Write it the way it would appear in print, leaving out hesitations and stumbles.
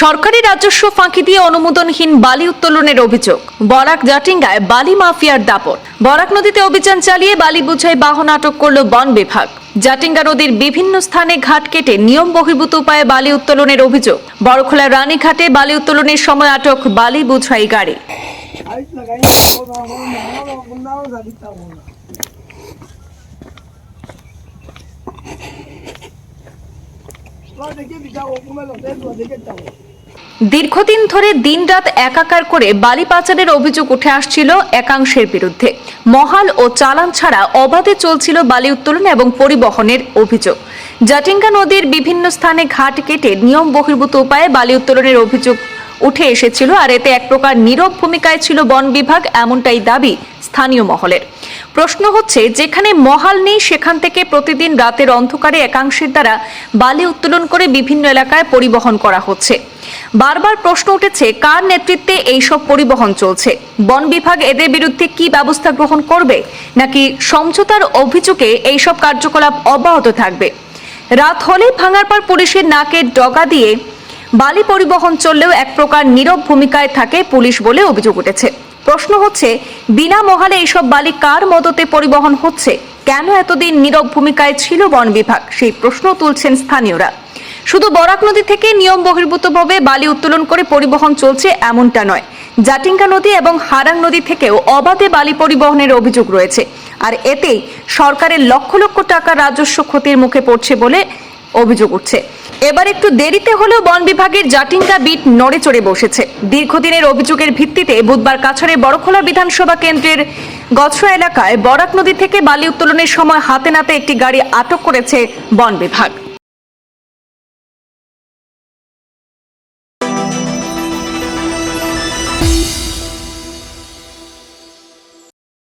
সরকারি রাজস্ব ফাঁকি দিয়ে অনুমোদনহীন বালি উত্তোলনের অভিযোগ। বরাক জাটিঙ্গায় বালি মাফিয়ার দাপট। বরাক নদীতে অভিযান চালিয়ে বালি বোঝাই বাহন আটক করল বন বিভাগ। জাটিঙ্গা নদীর বিভিন্ন স্থানে ঘাট কেটে নিয়ম বহির্ভূত উপায়ে বালি উত্তোলনের অভিযোগ। বড়খোলা রানীঘাটে বালি উত্তোলনের সময় আটক বালি বোঝাই গাড়ি। দীর্ঘদিন ধরে দিনরাত একাকার করে বালি পাচারের অভিযোগ উঠে আসছিল একাংশের বিরুদ্ধে। মহাল ও চালান ছাড়া অবাধে চলছিল বালি উত্তোলন এবং পরিবহনের অভিযোগ। জাটিঙ্গা নদীর বিভিন্ন স্থানে ঘাট কেটে নিয়ম বহির্ভূত উপায়ে বালি উত্তোলনের অভিযোগ উঠে এসেছিল, আর এতে এক প্রকার নীরব ভূমিকায় ছিল বন বিভাগ, এমনটাই দাবি স্থানীয় মহলের। প্রশ্ন হচ্ছে, যেখানে মহাল নেই সেখান থেকে প্রতিদিন রাতের অন্ধকারে একাংশের দ্বারা বালি উত্তোলন করে বিভিন্ন এলাকায় পরিবহন করা হচ্ছে। বারবার প্রশ্ন উঠেছে, কার নেতৃত্বে এইসব পরিবহন চলছে? বন বিভাগ এদের বিরুদ্ধে কি ব্যবস্থা গ্রহণ করবে, নাকি সমঝোতার অভিযোগে এইসব কার্যকলাপ অব্যাহত থাকবে? রাত হলেই ভাঙারপাড় পুলিশের নাকের ডগা দিয়ে বালি পরিবহন চললেও এক প্রকার নীরব ভূমিকায় থাকে পুলিশ বলে অভিযোগ উঠেছে। প্রশ্ন হচ্ছে, বিনা মহালে এইসব বালি কার মদতে পরিবহন হচ্ছে? কেন এতদিন নীরব ভূমিকায় ছিল বন বিভাগ? সেই প্রশ্ন তুলছেন স্থানীয়রা। শুধু বরাক নদী থেকে নিয়ম বহির্ভূতভাবে বালি উত্তোলন করে পরিবহন চলছে এমনটা নয়, জাটিঙ্গা নদী এবং হারাং নদী থেকেও অবাধে বালি পরিবহনের অভিযোগ রয়েছে, আর এতেই সরকারের লক্ষ লক্ষ টাকা রাজস্ব ক্ষতির মুখে পড়ছে বলে অভিযোগ উঠছে। এবার একটু দেরিতে হলেও বন বিভাগের জাটিঙ্গা বিট নড়ে চড়ে বসেছে। দীর্ঘদিনের অভিযোগের ভিত্তিতে বুধবার কাছাড়ের বড়খোলা বিধানসভা কেন্দ্রের গছরা এলাকায় বরাক নদী থেকে বালি উত্তোলনের সময় হাতে নাতে একটি গাড়ি আটক করেছে বন বিভাগ।